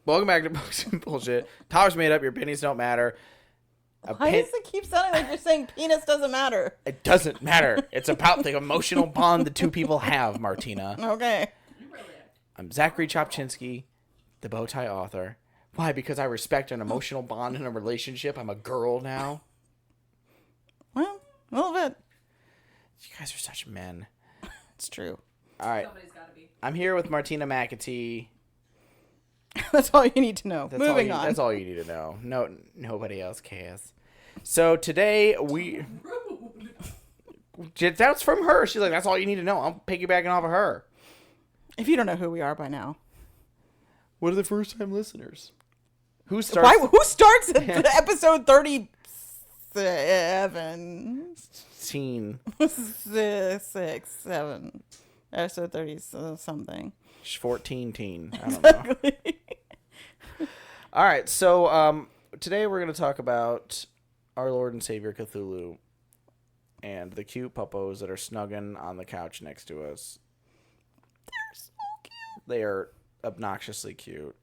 Welcome back to Books and Bullshit. Towers made up. Your pennies don't matter. Why does it keep sounding like you're saying penis doesn't matter? It doesn't matter. It's about the emotional bond the two people have, Martina. Okay. I'm Zachary Chopchinsky, the Bowtie author. Why? Because I respect an emotional bond in a relationship. I'm a girl now. Well, a little bit. You guys are such men. It's true. All right. Somebody's gotta be. I'm here with Martina McAtee. That's all you need to know. Moving on. That's all you need to know. No, nobody else cares. So today we... Rude. That's from her. She's like, that's all you need to know. I'm piggybacking off of her. If you don't know who we are by now. What are the first-time listeners? Who starts... Who starts at episode 37? Scene. 6, 7. Episode 30 something. 14 teen. I don't know. All right, so today we're going to talk about our Lord and Savior Cthulhu and the cute puppos that are snugging on the couch next to us. They're so cute. They are obnoxiously cute.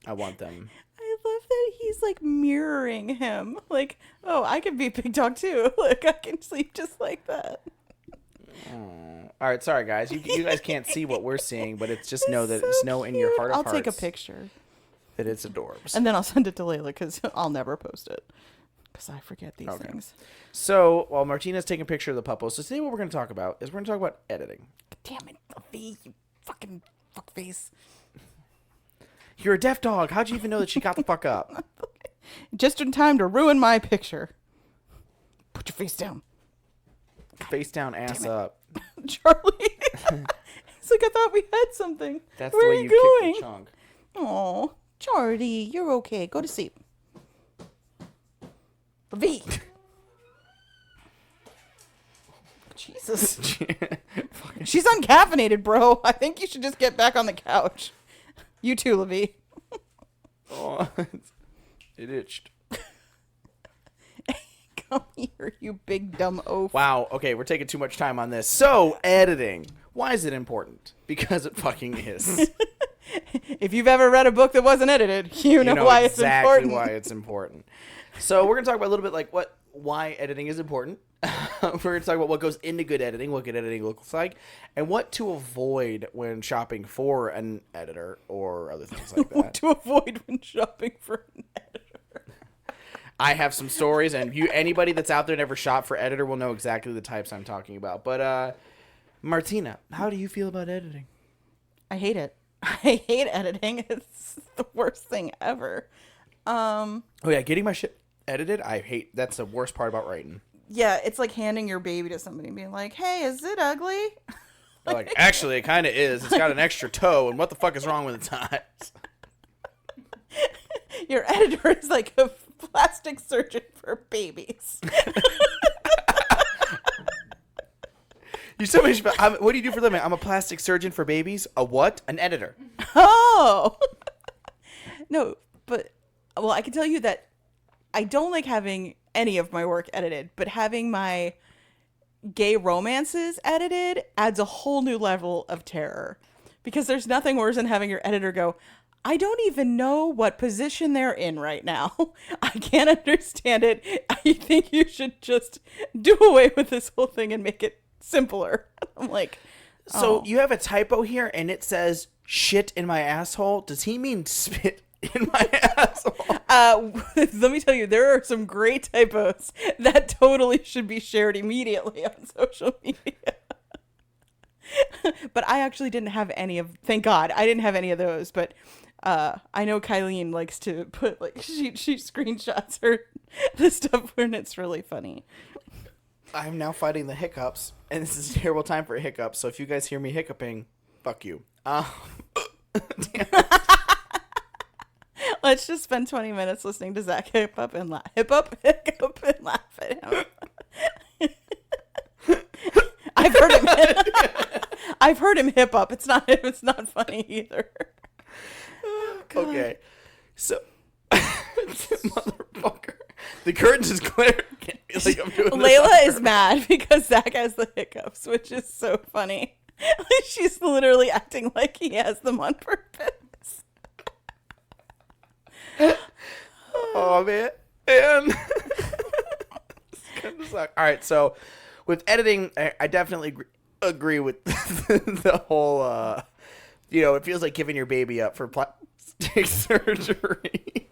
I want them. I love that he's like mirroring him. Like, oh, I can be a big dog too. Like, I can sleep just like that. All right, sorry guys. You guys can't see what we're seeing, but it's just know that so it's know in your heart of I'll hearts. take a picture. That it's adorbs. And then I'll send it to Layla because I'll never post it. Because I forget these things. So while Martina's taking a picture of the puppos, so today what we're going to talk about is we're going to talk about editing. Damn it, Sophie, you fucking fuckface. You're a deaf dog. How'd you even know that she got the fuck up? Just in time to ruin my picture. Put your face down. Face down, ass up. Charlie. It's like I thought we had something. That's Where the way are you going? kick the chunk. Oh, Charlie, you're okay. Go to sleep. V. Jesus. She's uncaffeinated, bro. I think you should just get back on the couch. You too, Levi. Oh, it itched. Come here, you big dumb oaf. Wow. Okay, we're taking too much time on this. So, editing. Why is it important? Because it fucking is. If you've ever read a book that wasn't edited, you know why it's important. Exactly why it's important. So, we're going to talk about a little bit like why editing is important. We're going to talk about what goes into good editing, what good editing looks like, and what to avoid when shopping for an editor or other things like that. What to avoid when shopping for an editor. I have some stories, and anybody that's out there never shopped for editor will know exactly the types I'm talking about. But, Martina, how do you feel about editing? I hate it. I hate editing. It's the worst thing ever. Oh, yeah, getting my shit edited, I hate. That's the worst part about writing. Yeah, it's like handing your baby to somebody and being like, hey, is it ugly? Like, actually, it kind of is. It's got an extra toe, and what the fuck is wrong with its eyes? Your editor is like a plastic surgeon for babies. You so much. What do you do for a living? I'm a plastic surgeon for babies. A what? An editor. Oh. No, but, well, I can tell you that I don't like having any of my work edited, but having my gay romances edited adds a whole new level of terror. Because there's nothing worse than having your editor go, I don't even know what position they're in right now. I can't understand it. I think you should just do away with this whole thing and make it simpler. I'm like, oh. So you have a typo here, and it says shit in my asshole. Does he mean spit in my asshole? Let me tell you, there are some great typos that totally should be shared immediately on social media. But I actually didn't have any of, thank God, I didn't have any of those. But I know Kylene likes to put, like, she screenshots the stuff when it's really funny. I'm now fighting the hiccups, and this is a terrible time for hiccups. So if you guys hear me hiccuping, fuck you. Let's just spend 20 minutes listening to Zach hiccup and laugh. Hiccup and laugh at him. I've heard him hip up. It's not funny either. Oh, okay. So motherfucker. The curtains is clear. Like I'm doing Layla is mad because Zach has the hiccups, which is so funny. She's literally acting like he has them on purpose. Oh man. And it's gonna suck. All right, so with editing, I definitely agree with the whole. It feels like giving your baby up for plastic surgery.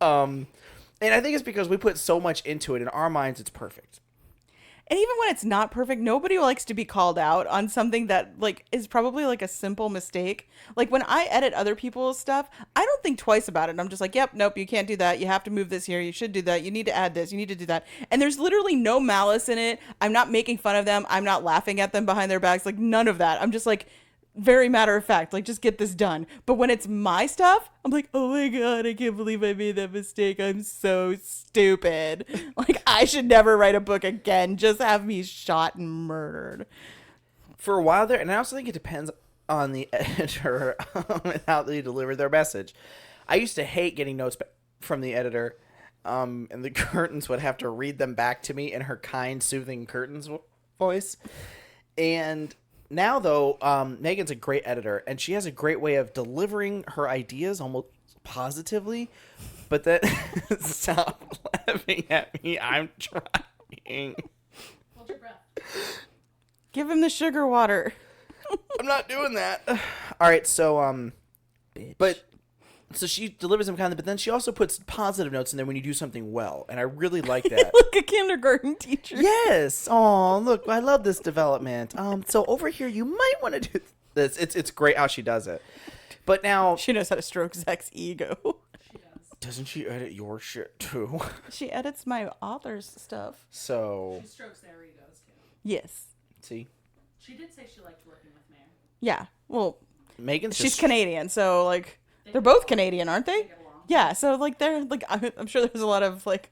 And I think it's because we put so much into it. In our minds, it's perfect. And even when it's not perfect, nobody likes to be called out on something that like is probably like a simple mistake. Like when I edit other people's stuff, I don't think twice about it. I'm just like, yep, nope, you can't do that. You have to move this here. You should do that. You need to add this. You need to do that. And there's literally no malice in it. I'm not making fun of them. I'm not laughing at them behind their backs. Like none of that. I'm just like very matter of fact, like just get this done. But when it's my stuff, I'm like, oh my God, I can't believe I made that mistake. I'm so stupid. Like I should never write a book again. Just have me shot and murdered. For a while there, and I also think it depends on the editor and how they deliver their message. I used to hate getting notes from the editor, and the curtains would have to read them back to me in her kind, soothing curtains voice. And now, though, Megan's a great editor, and she has a great way of delivering her ideas almost positively. But then, stop laughing at me. I'm trying. Hold your breath. Give him the sugar water. I'm not doing that. All right, so, Bitch. So she delivers them kind of, but then she also puts positive notes in there when you do something well, and I really like that. Like a kindergarten teacher. Yes. Oh, look, I love this development. So over here, you might want to do this. It's great how she does it. But now She knows how to stroke Zach's ego. She does. doesn't she edit your shit too? She edits my author's stuff. So She strokes their egos too. Yes. see, She did say she liked working with Mare. Yeah. Well, Megan's she's just Canadian, so like they're both Canadian, aren't they? They get along. Yeah. So like they're like I'm sure there's a lot of like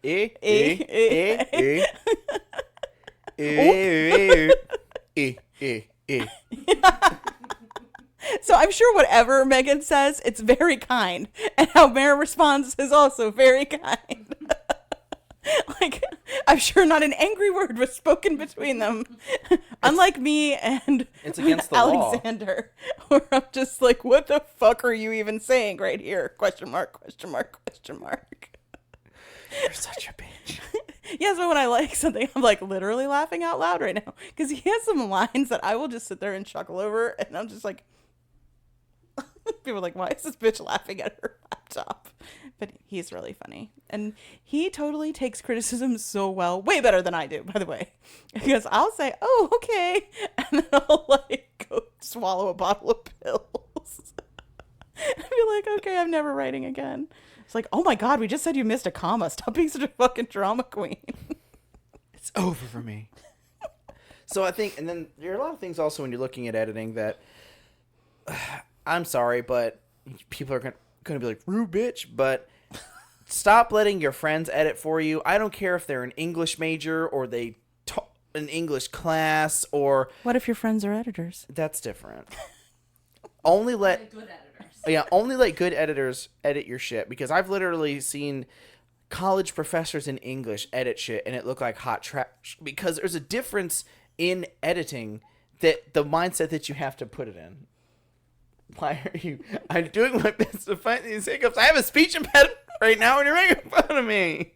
So I'm sure whatever Megan says, it's very kind, and how Mare responds is also very kind. Like I'm sure not an angry word was spoken between them, unlike me and It's against the law. Alexander, where I'm just like, what the fuck are you even saying right here? Question mark, question mark, question mark. You're such a bitch. Yeah, so when I like something, I'm like literally laughing out loud right now because he has some lines that I will just sit there and chuckle over, and I'm just like, people are like, why is this bitch laughing at her laptop? But he's really funny, and he totally takes criticism so well, way better than I do, by the way. Because I'll say, "Oh, okay," and then I'll like go swallow a bottle of pills. I'd be like, "Okay, I'm never writing again." It's like, "Oh my God, we just said you missed a comma. Stop being such a fucking drama queen." It's over for me. So I think, and then there are a lot of things also when you're looking at editing that I'm sorry, but people are going to be like, rude bitch, but stop letting your friends edit for you. I don't care if they're an English major or they taught an English class or... What if your friends are editors? That's different. Only let... Like good editors. Yeah, only let good editors edit your shit, because I've literally seen college professors in English edit shit and it looked like hot trash, because there's a difference in editing, that the mindset that you have to put it in. Why are you... I'm doing my best to fight these hiccups. I have a speech impediment right now and you're making fun of me.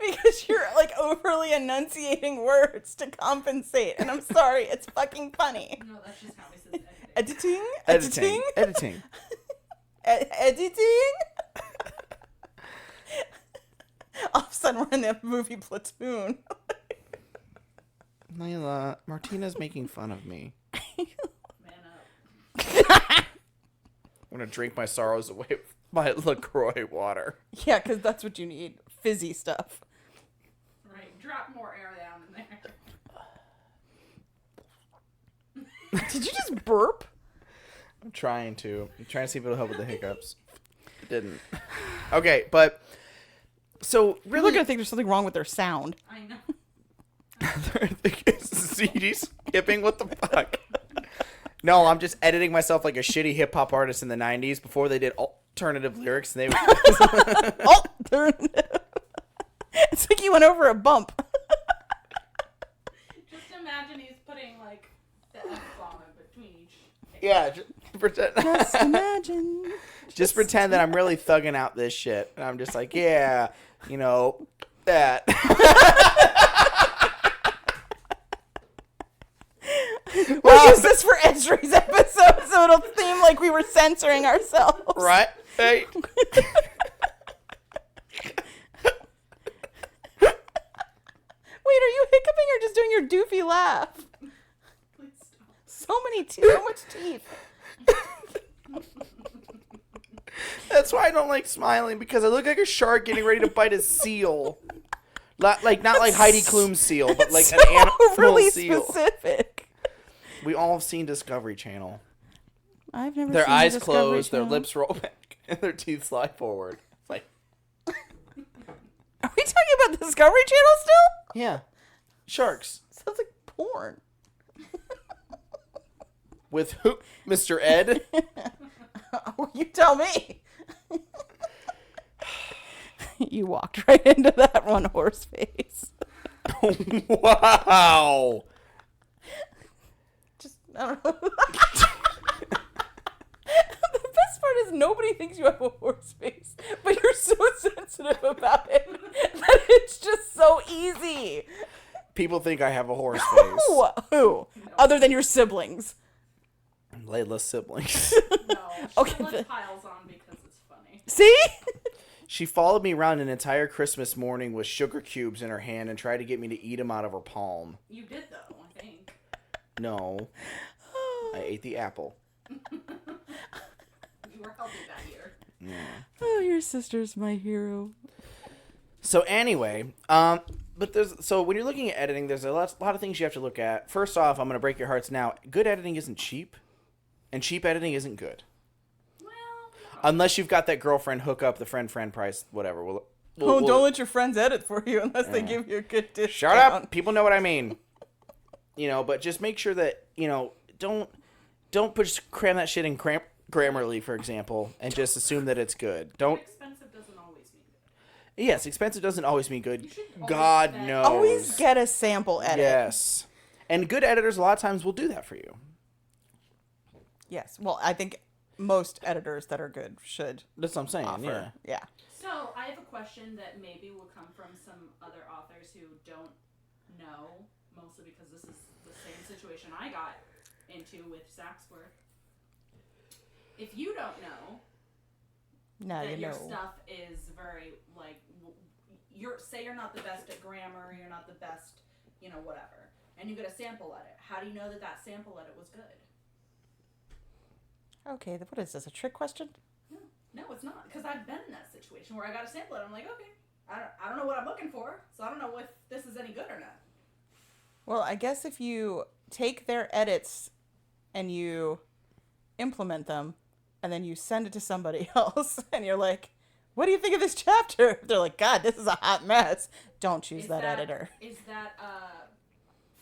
Because you're like overly enunciating words to compensate, and I'm sorry, it's fucking funny. No, that's just how he says editing. Editing? Editing. Editing? All of a sudden, we're in the movie Platoon. Layla, Martina's making fun of me. Man up. I'm going to drink my sorrows away with my LaCroix water. Yeah, because that's what you need. Fizzy stuff. Right. Drop more air down in there. Did you just burp? I'm trying to see if it'll help with the hiccups. It didn't. Okay, but... So, People are really... going to think there's something wrong with their sound. I know. They're thinking, CD skipping? What the fuck? No, I'm just editing myself like a shitty hip-hop artist in the 90s before they did alternative lyrics. And they would... Alternative. It's like you went over a bump. Just imagine he's putting like the F bomb in between each. Yeah, pretend. Just imagine. Just pretend that I'm really thugging out this shit. And I'm just like, yeah, you know, that. We'll use this for Esri's episode, so it'll seem like we were censoring ourselves. Right? Hey. Wait, are you hiccuping or just doing your doofy laugh? Please stop. So much teeth. That's why I don't like smiling, because I look like a shark getting ready to bite a seal. Not like Heidi Klum's seal, but like an animal really seal. specific. We all have seen Discovery Channel. I've never Their seen eyes Discovery close, their Channel. lips roll back, and their teeth slide forward. It's like, Are we talking about Discovery Channel still? yeah, sharks Sounds like porn. with who? Mr. Ed. Oh, you tell me. You walked right into that one, horse face. Wow. Just, I don't know. The best part is nobody thinks you have a horse face, but you're so sensitive about it that it's just so easy. People think I have a horse face. Who? Other than your siblings. Layla's siblings. No, Okay, Charlotte the- piles on because it's funny. See? She followed me around an entire Christmas morning with sugar cubes in her hand and tried to get me to eat them out of her palm. You did though, I think. No, I ate the apple. You were healthy that year. Oh, your sister's my hero. So anyway, but when you're looking at editing, there's a lot of things you have to look at. First off, I'm gonna break your hearts now. Good editing isn't cheap, and cheap editing isn't good. Well, Unless you've got that girlfriend hookup, the friend price, whatever. Don't let your friends edit for you unless they give you a good discount. Shut up. People know what I mean. But just make sure that, don't cram that shit in Grammarly, for example, and just assume that it's good. Don't. expensive doesn't always mean good. Yes, expensive doesn't always mean good. should always God vet. knows. Always get a sample edit. Yes. And good editors a lot of times will do that for you. Yes. Well, I think most editors that are good should That's what I'm saying. offer. Yeah. Yeah. So I have a question that maybe will come from some other authors who don't know, mostly because this is the same situation I got into with Saxworth. If you don't know Now that you your know. stuff is very you're not the best at grammar, you're not the best, whatever, and you get a sample edit. How do you know that sample edit was good? Okay, what is this, a trick question? No, it's not, because I've been in that situation where I got a sample edit. I'm like, okay, I don't know what I'm looking for, so I don't know if this is any good or not. Well, I guess if you take their edits and you implement them, and then you send it to somebody else, and you're like, what do you think of this chapter? They're like, God, this is a hot mess. Don't choose that editor. Is that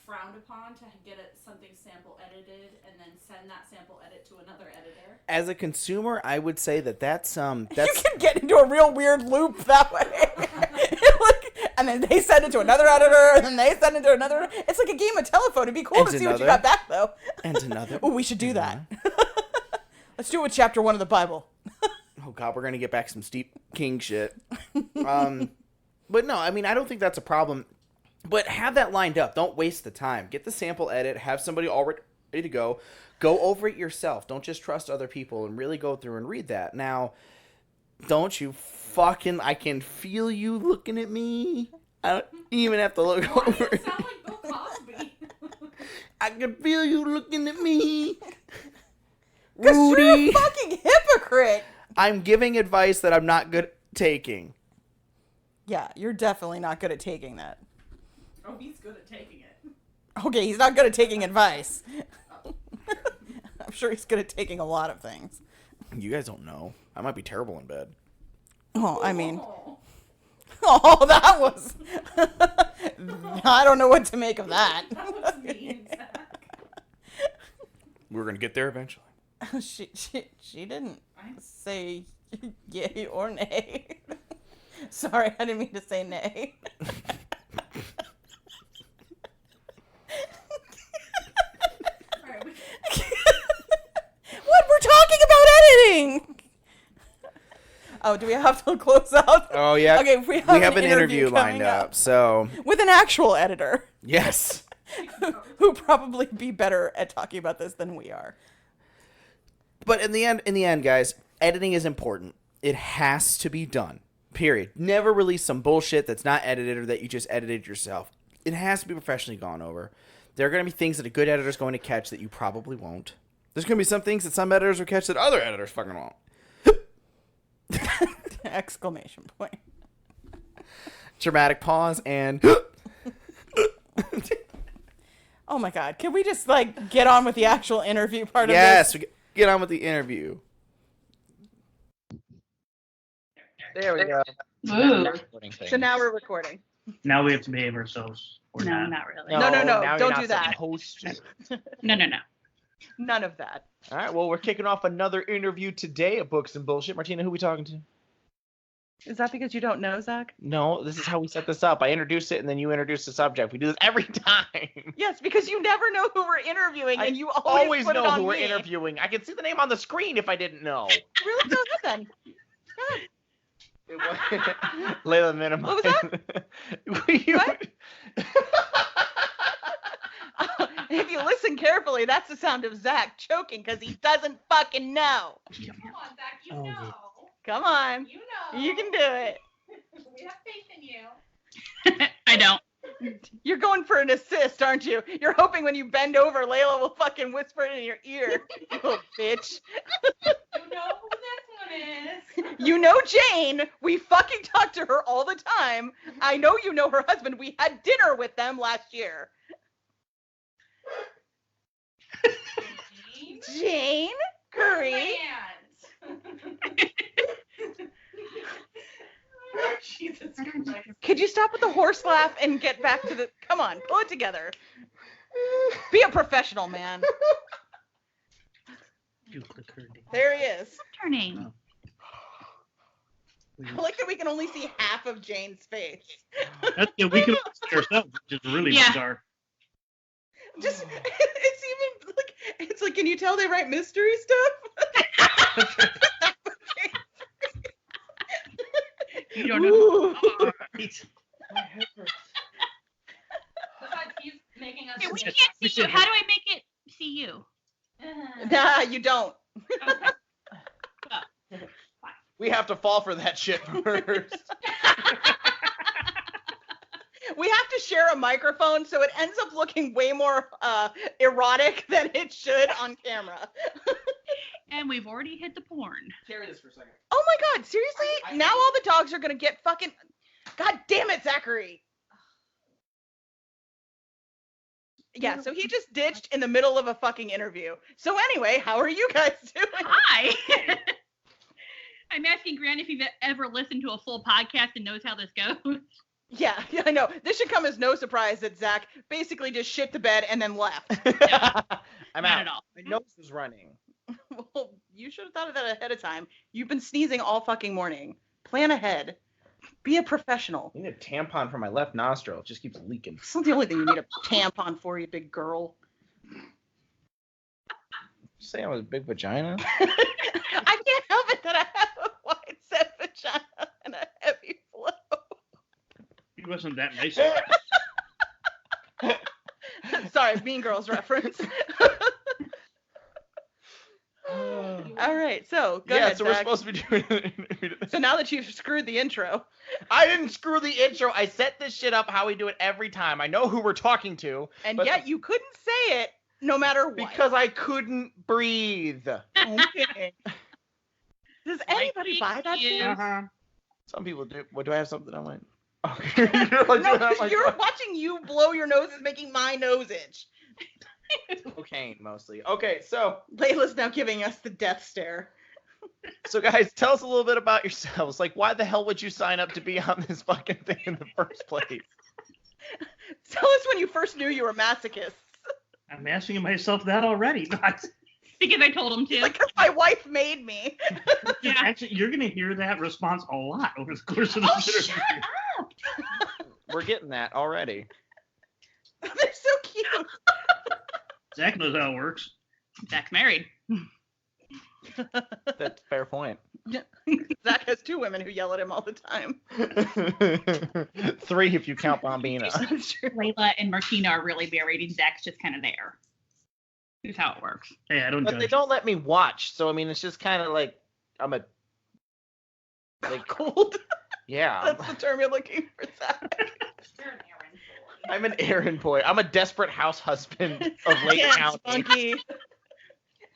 frowned upon to get something sample edited and then send that sample edit to another editor? As a consumer, I would say that's You can get into a real weird loop that way. And then they send it to another editor, and then they send it to another. It's like a game of telephone. It'd be cool And to see what you another. got back, though. and another. Oh, we should do that. Let's do it with chapter 1 of the Bible. Oh God, we're gonna get back some Steve King shit. But no, I mean, I don't think that's a problem. But have that lined up. Don't waste the time. Get the sample edit. Have somebody all ready to go. Go over it yourself. Don't just trust other people and really go through and read that. Now, don't you fucking... I can feel you looking at me. I don't even have to look Why do over you it. sound like Bill Cosby? I can feel you looking at me. Because you're Rudy. a fucking hypocrite. I'm giving advice that I'm not good at taking. Yeah, you're definitely not good at taking that. Oh, he's good at taking it. Okay, he's not good at taking advice. I'm sure he's good at taking a lot of things. You guys don't know. I might be terrible in bed. Oh, I mean... Oh. Oh, that was... I don't know what to make of that. That was mean, Zach. We're going to get there eventually. She didn't say yay or nay. Sorry, I didn't mean to say nay. Alright, What? We're kidding. Oh, do we have to close out? Oh yeah. Okay, we have an interview lined coming up. So with an actual editor yes. who probably be better at talking about this than we are. But in the end, guys, editing is important. It has to be done. Period. Never release some bullshit that's not edited or that you just edited yourself. It has to be professionally gone over. There are going to be things that a good editor is going to catch that you probably won't. There's going to be some things that some editors will catch that other editors fucking won't. Exclamation point. Dramatic pause and... Oh my god, can we just, like, get on with the actual interview part yes, of this? we get on with the interview. There we go. Ooh. So now we're recording. Now we have to behave ourselves. Or No, not. not really. No, now don't you're do not that. supposed to. No. None of that. All right, well, we're kicking off another interview today at Books and Bullshit. Martina, who are we talking to? Is that because you don't know, Zach? No, this is how we set this up. I introduce it, and then you introduce the subject. We do this every time. Yes, because you never know who we're interviewing, and you always put know it on who we're me. interviewing. I can see the name on the screen if I didn't know. Really? Go ahead then. It was Layla minimize. What was that? If you listen carefully, that's the sound of Zach choking because he doesn't fucking know. Come on, Zach. You Oh, know. yeah. Come on. You know. You can do it. We have faith in you. I don't. You're going for an assist, aren't you? You're hoping when you bend over, Layla will fucking whisper it in your ear. You little bitch. You know who this one is. You know Jane. We fucking talk to her all the time. I know you know her husband. We had dinner with them last year. Jane Curry. Jesus Christ. Could you stop with the horse laugh and get back to the... Come on, pull it together. Be a professional, man. You click her name. There he is. What's her name? I like that we can only see half of Jane's face. Yeah, we can see ourselves, which is really bizarre. Just, it's even like, it's like, can you tell they write mystery stuff? You don't know. Ooh. My head hurts. Besides, he's making us. Yeah, we can't can't see you. How do I make it see you? Nah, you don't. Okay. We have to fall for that shit first. We have to share a microphone, so it ends up looking way more erotic than it should on camera. And we've already hit the porn. Carry this for a second. Oh my god, seriously? Now all the dogs are gonna get fucking... God damn it, Zachary! Yeah, so he just ditched in the middle of a fucking interview. So anyway, how are you guys doing? Hi. I'm asking Grant if you've ever listened to a full podcast and knows how this goes. Yeah, I know. This should come as no surprise that Zach basically just shit the bed and then left. I'm Not out. at all. My nose is running. Well, you should have thought of that ahead of time. You've been sneezing all fucking morning. Plan ahead. Be a professional. I need a tampon for my left nostril. It just keeps leaking. It's not the only thing you need a tampon for, you big girl. Say I was a big vagina? I can't help it that I have a wide set vagina and a heavy flow. He wasn't that nice. Sorry, Mean Girls reference. All right, so go ahead, so we're Zach. supposed to be doing an interview today. So now that you've screwed the intro, I didn't screw the intro. I set this shit up how we do it every time. I know who we're talking to. and but yet you couldn't say it no matter what. because I couldn't breathe. Okay. Does anybody buy that shit? Uh-huh. Some people do. What, do I have something on my... Okay. You're like, No, doing that, like, you're watching you blow your nose is making my nose itch. cocaine, mostly. Okay, so Layla's now giving us the death stare. guys, tell us a little bit about yourselves. Like, why the hell would you sign up to be on this fucking thing in the first place? Tell us when you first knew you were masochists. I'm asking myself that already. Not. Because I told him to. Like, 'cause my wife made me. Yeah. Actually, you're going to hear that response a lot over the course of this interview. Shut up. We're getting that already. They're so cute. Zach knows how it works. Zach's married. That's a fair point. Zach has 2 women who yell at him all the time. 3 if you count Bombina. That's true. Layla and Martina are really married, and Zach's just kind of there. Here's how it works. Hey, I don't But judge. they don't let me watch, so I mean, it's just kind of like I'm a Cold. yeah. That's the term you're looking for, Zach. You're an errand boy. I'm an errand boy. I'm a desperate house husband of Lake Yes, County. Funky.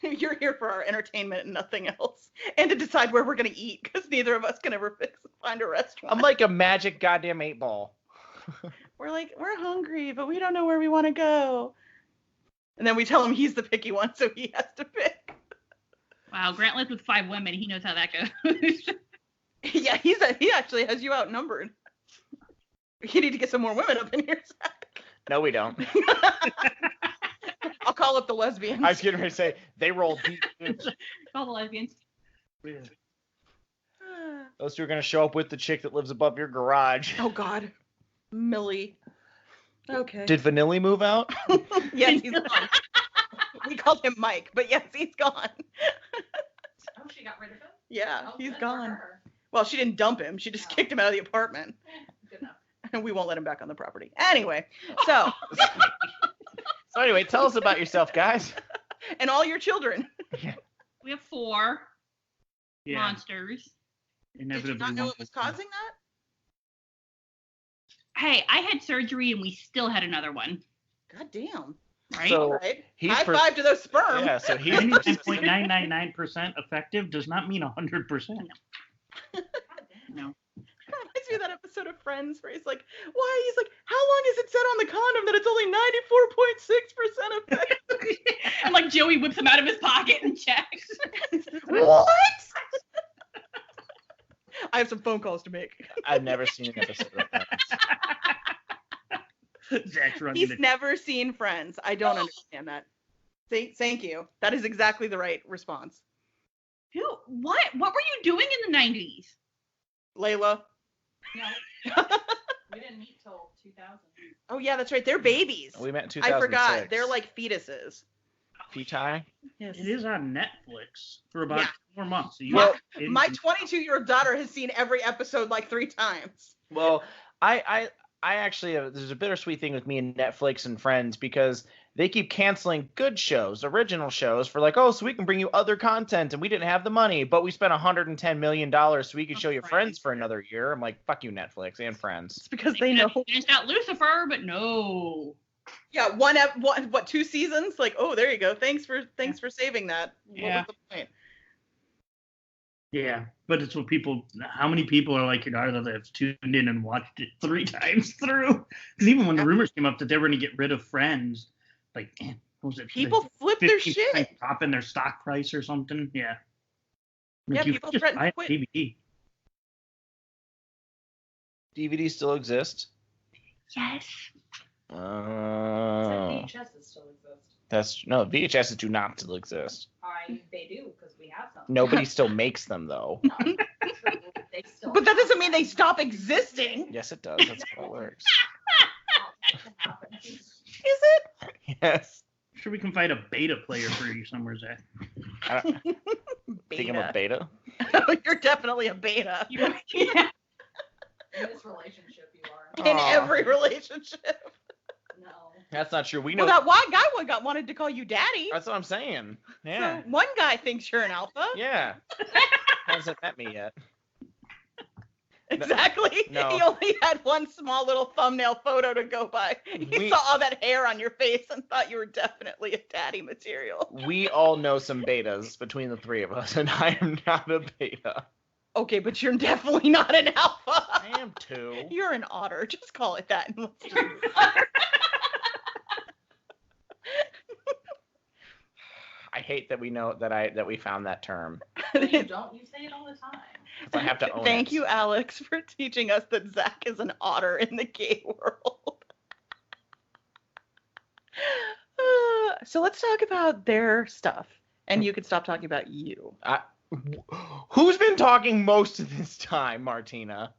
You're here for our entertainment and nothing else, and to decide where we're gonna eat, because neither of us can ever find a restaurant. I'm like a magic goddamn 8-ball. We're hungry, but we don't know where we want to go. And then we tell him he's the picky one, so he has to pick. Wow, Grant lives with 5 women. He knows how that goes. Yeah, he actually has you outnumbered. You need to get some more women up in here, Zach. No, we don't. I'll call up the lesbians. I was getting ready to say they roll deep. Call the lesbians. Yeah. Those 2 are gonna show up with the chick that lives above your garage. Oh God, Millie. Okay. Did Vanilli move out? Yes, he's gone. We called him Mike, but yes, he's gone. Oh, she got rid of him? Yeah, Oh, he's good for gone. her. Well, she didn't dump him. She just Oh. kicked him out of the apartment. Good enough. And we won't let him back on the property. Anyway, so, So anyway, tell us about yourself, guys. and all your children. We have 4 Yeah. monsters. Did you Inevitably not know one what was will come. causing that? Hey, I had surgery and we still had another one, God damn. right? So- All right. he's High per- five to those sperm. Yeah, so he's 99.999% effective does not mean 100%. No. Reminds me of that episode of Friends where he's like, why? He's like, how long is it said on the condom that it's only 94.6% effective? And like Joey whips him out of his pocket and checks. What? I have some phone calls to make. I've never seen an episode of that. Zach's running He's the never seen Friends. I don't understand that. Thank you. That is exactly the right response. Who? What? What were you doing in the 90s? Layla. No. We didn't meet till 2000. Oh yeah, that's right. They're babies. We met in I 2006. forgot. They're like fetuses. Feti. Yes. It is on Netflix for about Yeah. 4 months. So you Well, can- My 22-year-old daughter has seen every episode like 3 times. Well, I actually there's a bittersweet thing with me and Netflix and Friends because they keep canceling good shows, original shows for like, oh, so we can bring you other content and we didn't have the money, but we spent $110 million so we could show you Friends for another year. I'm like, fuck you, Netflix and Friends. It's because they know. Finished out Lucifer, but no. Yeah, what 2 seasons? Like, oh, there you go. Thanks for saving that. Yeah. What was the point? Yeah, but it's what people. How many people are like your daughter that have tuned in and watched it 3 times through? Because even when the rumors came up that they were going to get rid of Friends, like, what was it? People flip their 15% shit. drop in their stock price or something. Yeah. Yeah, you people just threaten to buy a quit. DVD. DVDs still exist. Yes. Except Uh, VHSs still exist. that's no VHSs do not still exist. They do, because we have some. Nobody still makes them though. No, they still But that doesn't mean they stop existing. Yes, it does. That's how it works. Is it? Yes. Sure, we can find a beta player for you somewhere, Zach. I don't think I'm a beta. You're definitely a beta. Yeah. In this relationship, you are. In Aw. every relationship. No. That's not true. We know. Well, that one guy wanted to call you daddy. That's what I'm saying. Yeah. So one guy thinks you're an alpha. Yeah. Hasn't met me yet. Exactly. No. He only had one small little thumbnail photo to go by. He We- saw all that hair on your face and thought you were definitely a daddy material. We all know some betas between the 3 of us, and I am not a beta. Okay, but you're definitely not an alpha. I am too. You're an otter. Just call it that. I hate that we know that we found that term. You don't. You say it all the time. 'Cause I have to own Thank it. you, Alex, for teaching us that Zach is an otter in the gay world. So let's talk about their stuff, and you can stop talking about you. Who's been talking most of this time, Martina?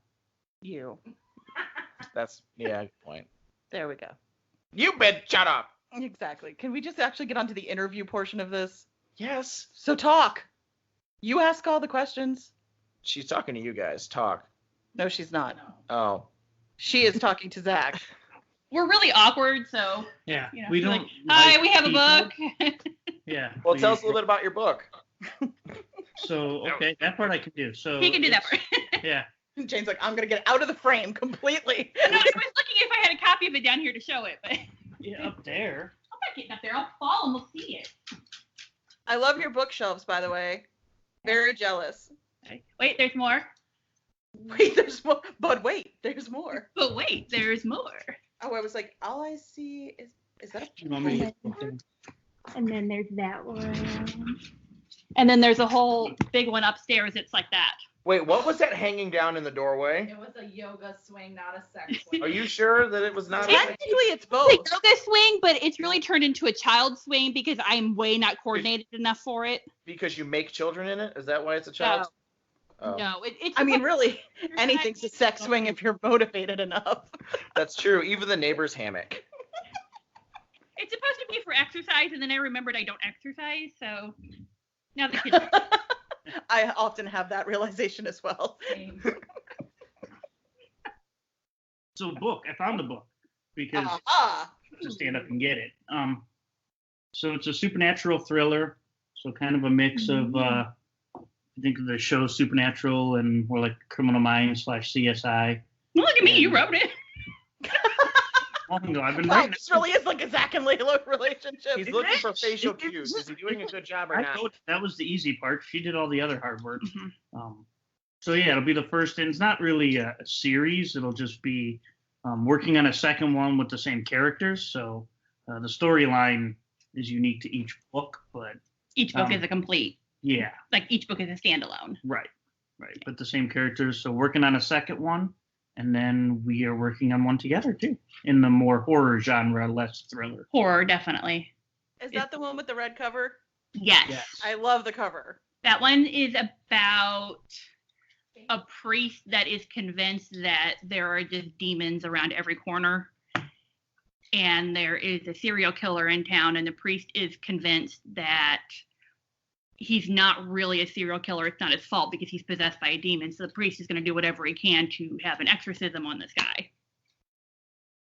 You. That's good point. There we go. You bitch, shut up. Exactly. Can we just actually get onto the interview portion of this? Yes. So talk. You ask all the questions. She's talking to you guys. Talk. No, she's not. Oh. She is talking to Zach. We're really awkward, so Yeah. you know, We we're don't. like, hi, like we have people. a book. Yeah. Well, tell us a little bit about your book. So okay, that part I can do. So He can do that it's- part. Yeah. Jane's like, I'm gonna get out of the frame completely. No, I was looking if I had a copy of it down here to show it, but I'm Yeah. Up there. not getting up there. I'll fall and we'll see it. I love your bookshelves, by the way. Very jealous. Okay. Wait, there's more. Wait, there's more. But wait, there's more. But wait, there's more. Oh, I was like, all I see is that a You want me to get something? And then there's that one. And then there's a whole big one upstairs. It's like that. Wait, what was that hanging down in the doorway? It was a yoga swing, not a sex swing. Are you sure that it was not? Technically, it's both. It's a yoga swing, but it's really turned into a child swing because I'm way not coordinated enough for it. Because you make children in it? Is that why it's a child? Oh, No, it's. I mean, really, anything's a sex swing if you're motivated enough. that's true. Even the neighbor's hammock. It's supposed to be for exercise, and then I remembered I don't exercise, so now the kids. I often have that realization as well. Same. So book. I found the book because Aha! to stand up and get it. So it's a supernatural thriller. So kind of a mix of I think of the show Supernatural and more like Criminal Minds / CSI. Well, look at me, you wrote it. Long ago, I've been Wow, writing. this really is like a Zach and Layla relationship. He's looking for facial cues. Is he doing a good job or I not? told you, that was the easy part. She did all the other hard work. Mhm. So yeah, it'll be the first, and it's not really a series. It'll just be working on a second one with the same characters. So the storyline is unique to each book, but Each book is a complete. yeah, Like each book is a standalone. right. But the same characters. So working on a second one, and then we are working on one together too, in the more horror genre, less thriller. Horror, definitely. Is that the one with the red cover? Yes. Yes. I love the cover. That one is about a priest that is convinced that there are just demons around every corner. And there is a serial killer in town, and the priest is convinced that he's not really a serial killer. It's not his fault because he's possessed by a demon. So the priest is going to do whatever he can to have an exorcism on this guy.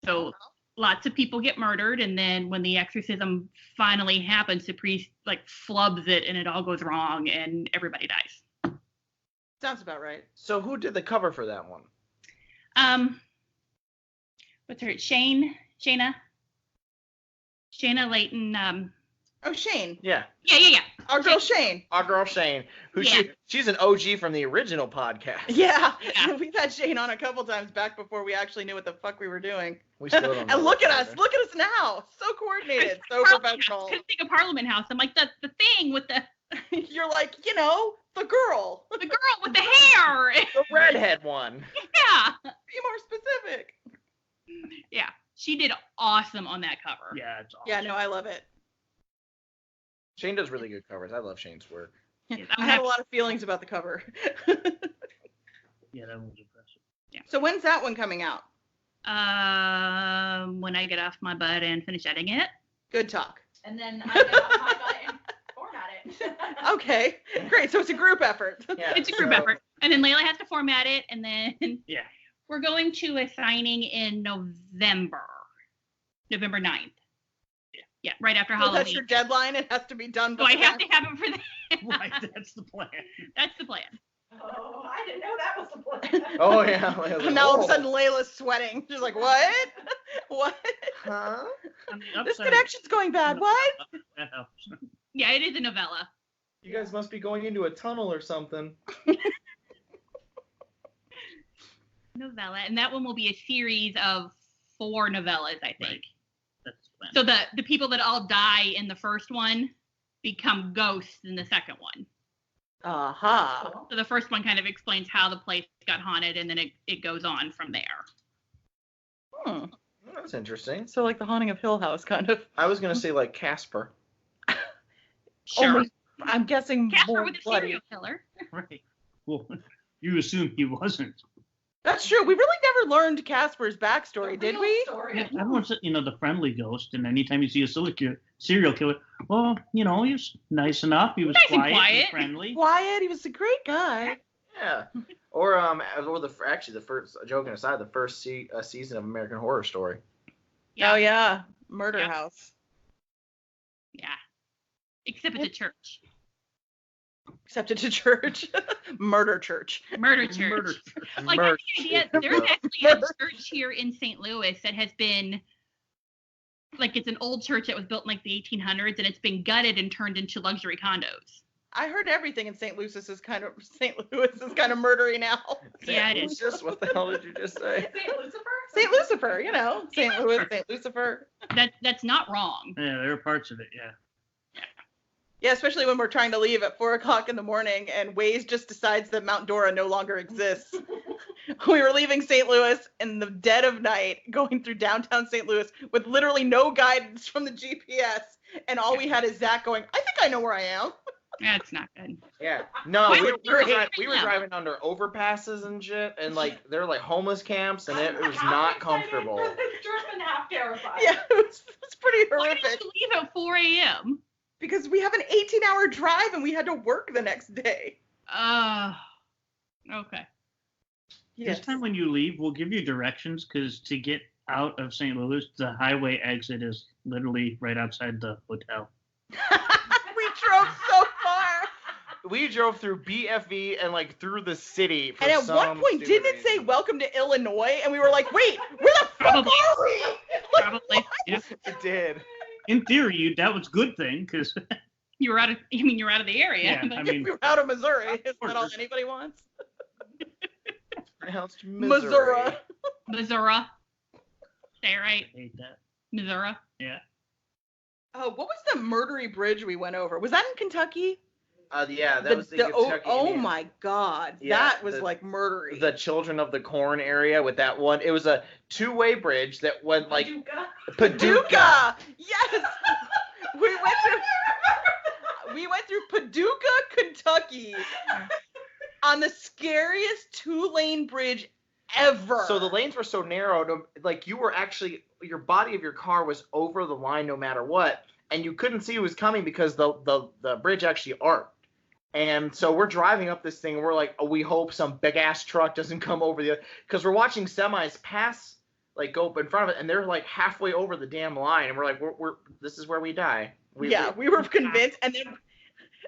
So lots of people get murdered, and then when the exorcism finally happens, the priest like flubs it, and it all goes wrong, and everybody dies. Sounds about right. So who did the cover for that one? What's her? Shayna Layton. Oh, Shane. Yeah, Yeah. Our girl Shane. our girl Shane, who Yeah. she's an OG from the original podcast. Yeah. Yeah. We've had Shane on a couple times back before we actually knew what the fuck we were doing. We still don't know And look what at us. either. Look at us now. So coordinated. So Parliament professional. House. Couldn't think of Parliament House. I'm like the thing with the You're like, the girl. girl with the hair. The redhead one. Yeah. Be more specific. Yeah. She did awesome on that cover. Yeah, it's awesome. Yeah, no, I love it. Shane does really good covers. I love Shane's work. Yes, I had a lot of feelings about the cover. Yeah, that was impressive. So when's that one coming out? When I get off my butt and finish editing it. Good talk. And then I get off my butt and format it. Okay, great. So it's a group effort. Yeah, It's a group so- effort. And then Layla has to format it, and then Yeah. we're going to a signing in November 9th. Yeah, right after Well, Halloween. that's your deadline. It has to be done So I before. have to have it for that. Right, that's the plan. That's the plan. Oh, I didn't know that was the plan. Oh yeah. I was like, Now all of a "Whoa." sudden Layla's sweating. She's like, what? What? Huh? On the This upside, connection's going bad. What? that helps. Yeah, it is a novella. You guys must be going into a tunnel or something. Novella, and that one will be a series of 4 novellas, I think. Right. That's the plan. So the people that all die in the first one become ghosts in the second one. Aha. So the first one kind of explains how the place got haunted, and then it goes on from there. Hmm. That's interesting. So like the Haunting of Hill House, kind of. I was gonna say like Casper. Sure. Only, I'm guessing Casper more with a bloody. serial killer. Right. Well, you assume he wasn't. That's true. We really never learned Casper's backstory, did Real we? story. Yeah, everyone's the friendly ghost, and anytime you see a serial killer, well, he was nice enough. He was Nice and quiet, quiet. and friendly. Wyatt, he was a great guy. Yeah. Or the first, joking aside, the first season of American Horror Story. Yeah. Oh yeah, Murder Yeah. House. Yeah. Except it's a church. Except it's a church. Murder church. Murder church. Murder. Like, Merch. that's the idea. There's actually a church here in St. Louis that has been, like, it's an old church that was built in, like, the 1800s, and it's been gutted and turned into luxury condos. I heard everything in St. Louis is kind of murdery now. Yeah, it is. Just what the hell did you just say? St. Lucifer? St. Lucifer, St. Louis, St. Lucifer. That's not wrong. Yeah, there are parts of it. Yeah. Yeah, especially when we're trying to leave at 4:00 in the morning and Waze just decides that Mount Dora no longer exists. We were leaving St. Louis in the dead of night, going through downtown St. Louis with literally no guidance from the GPS, and all we had is Zach going, "I think I know where I am." That's not good. Yeah. No, Wait, we were driving under overpasses and shit, and like they're like homeless camps, and it was not comfortable. German half terrified. Yeah, it's pretty Why did horrific you leave at 4 a.m.? because we have an 18-hour drive and we had to work the next day. Okay. This time when you leave, we'll give you directions because to get out of St. Louis, the highway exit is literally right outside the hotel. We drove so far. We drove through BFE and like through the city. For And at some one point, stupid didn't it say reason. "Welcome to Illinois"? And we were like, "Wait, where the fuck Probably. are we?" Like, Probably. Yeah. It did. In theory, that was a good thing because You're out of the area. yeah, but- I mean, we were out of Missouri. Is that all course. anybody wants? Pronounced Missouri. Missouri. Say it right. I hate that. Missouri. Yeah. Oh, what was the murdery bridge we went over? Was that in Kentucky? Yeah, that was the Kentucky oh Indian. my God, Yeah, that was the- like murdery. The Children of the Corn area with that one. It was a two-way bridge that went like Paducah. Paducah. Yes, we went through Paducah, Kentucky, on the scariest two-lane bridge ever. So the lanes were so narrow, like you were actually, your body of your car was over the line no matter what, and you couldn't see who was coming because the bridge actually arced. And so we're driving up this thing, and we're like, oh, we hope some big ass truck doesn't come over the, because we're watching semis pass, like go up in front of it, and they're like halfway over the damn line, and we're like, we're this is where we die. we were convinced, and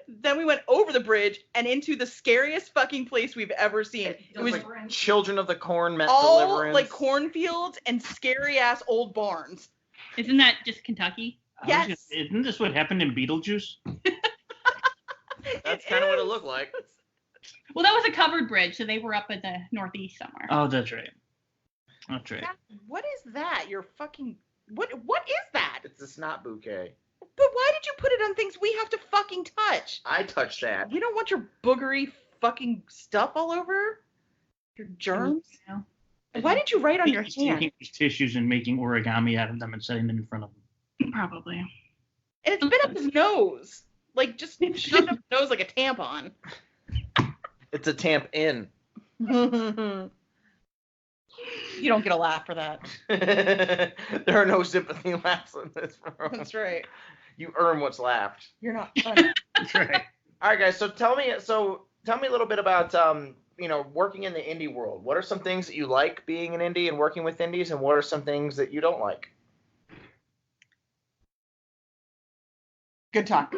then we went over the bridge and into the scariest fucking place we've ever seen. It was like Children of the Corn meant all deliverance. like cornfields and scary ass old barns. Isn't that just Kentucky? Yes. Isn't this what happened in Beetlejuice? That's kind of what it looked like. Well, that was a covered bridge, so they were up in the northeast somewhere. Oh, that's right. That's right. What is that? You're fucking. What is that? It's a snot bouquet. But why did you put it on things we have to fucking touch? I touched that. We don't want your boogery fucking stuff all over. Your germs. No. Why did you write on your He's hand? taking these tissues and making origami out of them and setting them in front of him. Probably. And it's been up his nose. Like, just shoved up his nose like a tampon. It's a tamp in. You don't get a laugh for that. There are no sympathy laughs in this room. That's right. You earn what's laughed. You're not funny. That's right. All right, guys. So tell me a little bit about working in the indie world. What are some things that you like being an indie and working with indies, and what are some things that you don't like? Good talk.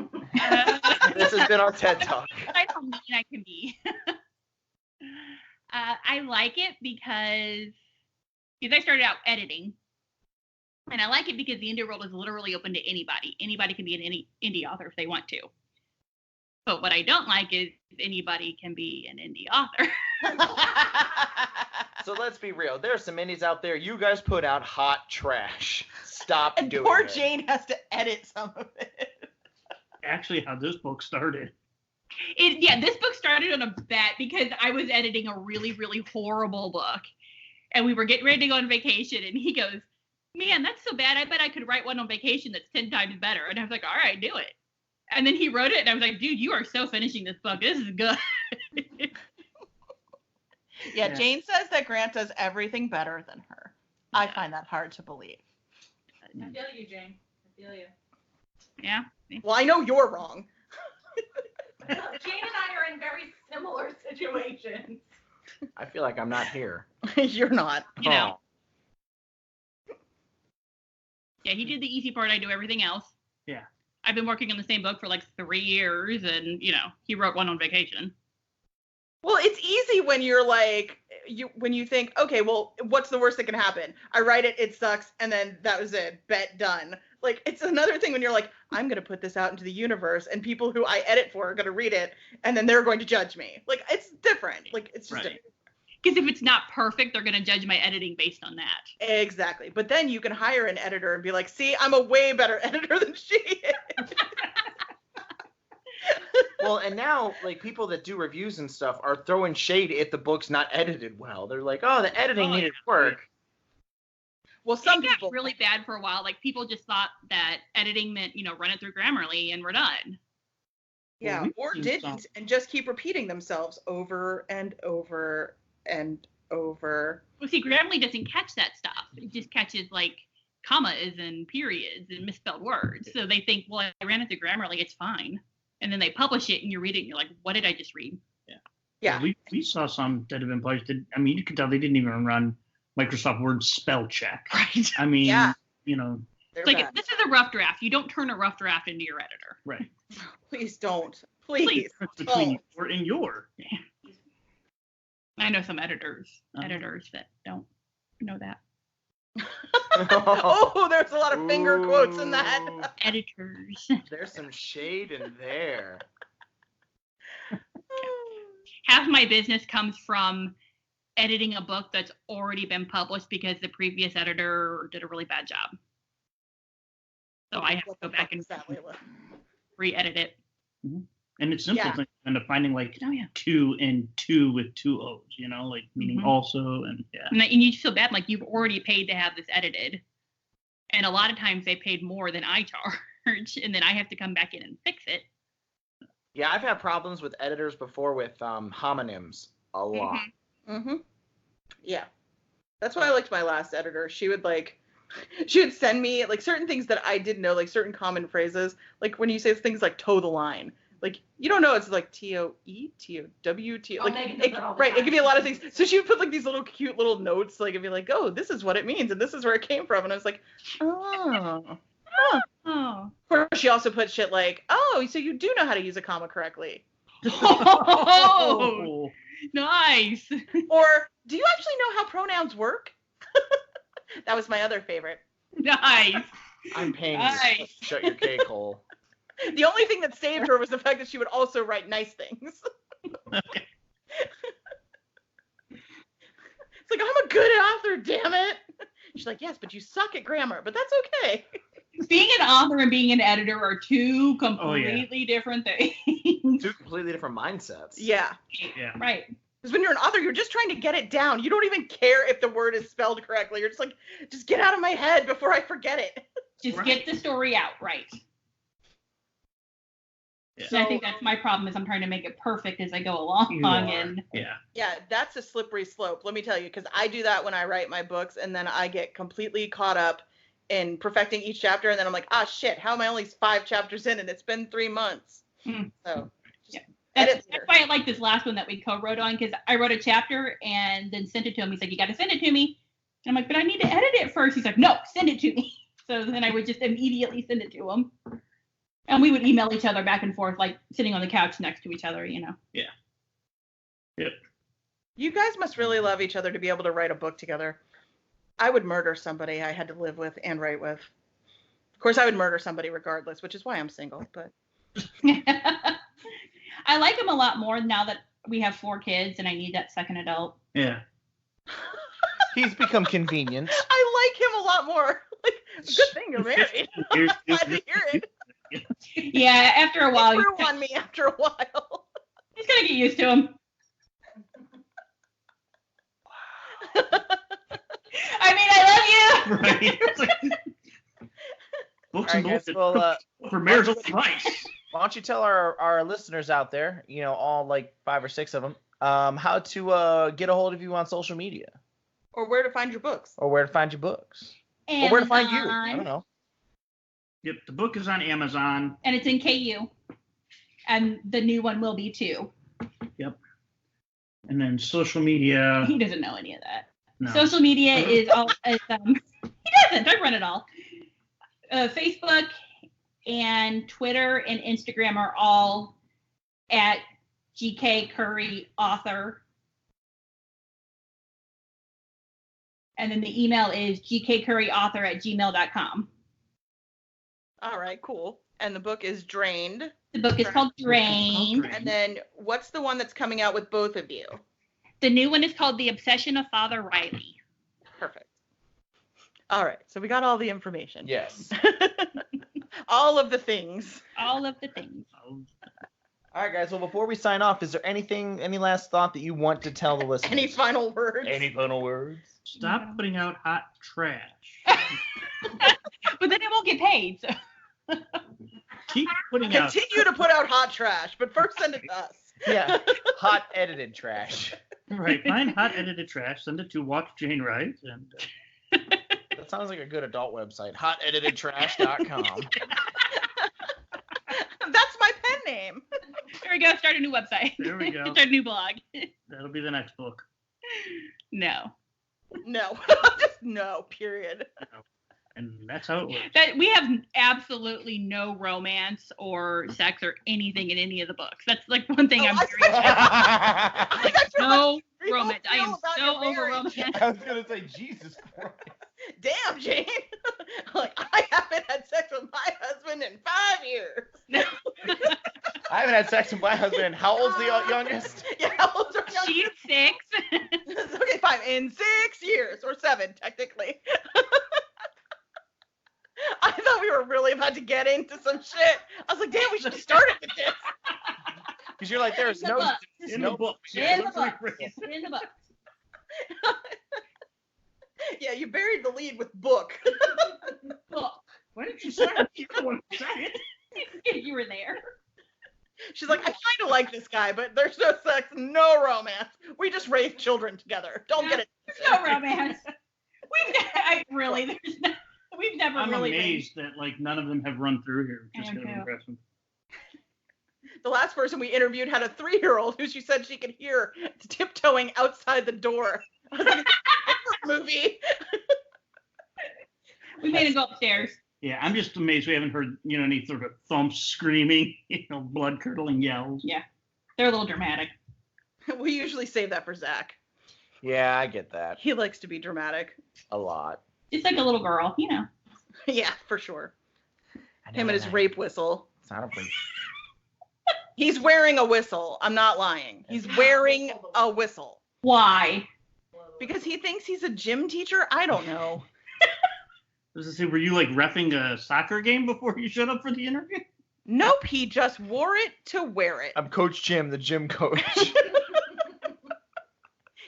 This has been our TED Talk. I don't mean I can be. I like it because I started out editing. And I like it because the indie world is literally open to anybody. Anybody can be an indie author if they want to. But what I don't like is anybody can be an indie author. So let's be real. There are some indies out there. You guys put out hot trash. Stop And doing poor it. Jane has to edit some of it. Actually, how this book started. This book started on a bet because I was editing a really, really horrible book. And we were getting ready to go on vacation. And he goes, man, that's so bad. I bet I could write one on vacation that's 10 times better. And I was like, all right, do it. And then he wrote it. And I was like, dude, you are so finishing this book. This is good. Yeah, Yeah. Jane says that Grant does everything better than her. I find that hard to believe. I feel you, Jane. I feel you. Yeah. Well, I know you're wrong. Jane and I are in very similar situations. I feel like I'm not here. You're not. You know. Yeah, he did the easy part. I do everything else. Yeah. I've been working on the same book for like 3 years, and he wrote one on vacation. Well, it's easy when you're like, when you think, okay, well, what's the worst that can happen? I write it, it sucks, and then that was it. Bet done. Like, it's another thing when you're like, I'm going to put this out into the universe, and people who I edit for are going to read it, and then they're going to judge me. Like, it's different. Like, it's just Right. Because if it's not perfect, they're going to judge my editing based on that. Exactly. But then you can hire an editor and be like, see, I'm a way better editor than she is. Well, and now, like, people that do reviews and stuff are throwing shade if the book's not edited well. They're like, oh, the editing needed work. Well, some It got people really bad for a while. Like, people just thought that editing meant, run it through Grammarly and we're done. Yeah, Well, or we've seen didn't, some- and just keep repeating themselves over and over and over. Well, see, Grammarly doesn't catch that stuff. It just catches, like, commas and periods and misspelled words. So they think, well, I ran it through Grammarly, it's fine. And then they publish it and you read it and you're like, what did I just read? Yeah. We saw some that have been published. I mean, you can tell they didn't even run Microsoft Word spell check. Right. I mean, Yeah. They're It's like, bad. this is a rough draft. You don't turn a rough draft into your editor. right. Please don't. Please. Difference between don't. your and your. I know some editors that don't know that. Oh, there's a lot of finger quotes in that. Ooh, Editors. There's some shade in there. Half my business comes from editing a book that's already been published because the previous editor did a really bad job. So I have to What go the back fuck and is that, Layla? re-edit it. And it's simple Yeah. things end up finding like Oh, yeah. 2 and 2 with 2 O's, like meaning Mhm. also and yeah. And you just feel bad, like you've already paid to have this edited. And a lot of times they paid more than I charge, and then I have to come back in and fix it. Yeah, I've had problems with editors before with homonyms a lot. Mm-hmm. Yeah. That's why I liked my last editor. She would she would send me like certain things that I didn't know, like certain common phrases. Like when you say things like toe the line. Like you don't know it's like TOE, TOW, T. Oh, Like Megan does that all the right, it time. could be a lot of things. So she would put like these little cute little notes, like it'd be like, oh, this is what it means, and this is where it came from. And I was like, oh. Oh. Of course, she also put shit like, oh, so you do know how to use a comma correctly. Oh, nice. Or do you actually know how pronouns work? That was my other favorite. Nice. I'm paying you. Nice. Shut your cake hole. The only thing that saved her was the fact that she would also write nice things. Okay. It's like, I'm a good author, damn it. She's like, yes, but you suck at grammar, but that's okay. Being an author and being an editor are two completely different things. Two completely different mindsets. Yeah. Yeah. Right. Because when you're an author, you're just trying to get it down. You don't even care if the word is spelled correctly. You're just like, just get out of my head before I forget it. Just Right. get the story out right. Yeah. And I think that's my problem is I'm trying to make it perfect as I go along. You are. And Yeah. Yeah, that's a slippery slope, let me tell you, because I do that when I write my books, and then I get completely caught up in perfecting each chapter, and then I'm like, ah, shit, how am I only 5 chapters in, and it's been 3 months? Hmm. So, Yeah. edit that's later. why I like this last one that we co-wrote on, because I wrote a chapter and then sent it to him. He's like, you got to send it to me. And I'm like, but I need to edit it first. He's like, no, send it to me. So then I would just immediately send it to him. And we would email each other back and forth, like sitting on the couch next to each other, Yep. You guys must really love each other to be able to write a book together. I would murder somebody I had to live with and write with. Of course, I would murder somebody regardless, which is why I'm single. But I like him a lot more now that we have 4 kids and I need that second adult. Yeah. He's become convenient. I like him a lot more. Like, good thing you're married. Here's- Glad to hear it. Yeah, after a while, It grew on me after a while. he's going to get used to him. I mean, I love you. Right. It's like- Books All and right, guys. bullshit Well, for marital advice. why don't you tell our listeners out there, all like 5 or 6 of them, how to get a hold of you on social media, Or where to find your books. or where to find your books, or where to find you. I Amazon. don't know. Yep, the book is on Amazon. And it's in KU. And the new one will be too. And then social media. He doesn't know any of that. No. Social media is all. He doesn't. I run it all. Facebook and Twitter and Instagram are all at GK Curry Author. And then the email is gkcurryauthor@gmail.com. All right, cool. And the book is Drained. The book is called Drained. And then what's the one that's coming out with both of you? The new one is called The Obsession of Father Riley. Perfect. All right, so we got all the information. Yes. All of the things. All of the things. All right, guys. Well, before we sign off, is there any last thought that you want to tell the listeners? Any final words? Any final words? Stop putting out hot trash. But then it won't get paid. So. Keep putting out. Continue to put out hot trash, but first send it to us. Yeah. Hot edited trash. Right, find hot edited trash. Send it to Watch Jane Wright, and That sounds like a good adult website. Hoteditedtrash.com. That's my pen name. There we go. Start a new website. there we go. Start a new blog. That'll be the next book. No. No. Just no, period. And that's how it works. That we have absolutely no romance or sex or anything in any of the books. That's like one thing I'm very no romance. I am so over romance. I was going to say, Jesus Christ. Damn, Jane. Like, I haven't had sex with my husband in 5 years. I haven't had sex with my husband. How old's the youngest? Yeah, how old's our youngest? She's 6. Okay, fine. In 6 years, or 7, technically. I thought we were really about to get into some shit. I was like, damn, we should have started with this. Because you're like, there's In no... the book. In the book. In the Looks like book. Rick. In the book. Yeah, you buried the lead with book. Book. Why didn't you say it? You don't want to say it. You were there. She's like, I kind of like this guy, but there's no sex, no romance. We just raise children together. Don't get it. There's no romance. We've never I'm really amazed that like none of them have run through here. I Just am kind of too. impressive. The last person we interviewed had a 3-year-old who she said she could hear tiptoeing outside the door. I was like, it's a movie. We made him go upstairs. Yeah, I'm just amazed we haven't heard, any sort of thumps, screaming, blood curdling yells. Yeah. They're a little dramatic. We usually save that for Zach. Yeah, I get that. He likes to be dramatic. A lot. Just like a little girl, Yeah, for sure. I Him know and his that. rape whistle. It's not a rape. He's wearing a whistle. I'm not lying. He's wearing a whistle. Why? Because he thinks he's a gym teacher? I don't know. Does it say, were you like reffing a soccer game before you showed up for the interview? Nope, he just wore it to wear it. I'm Coach Jim, the gym coach.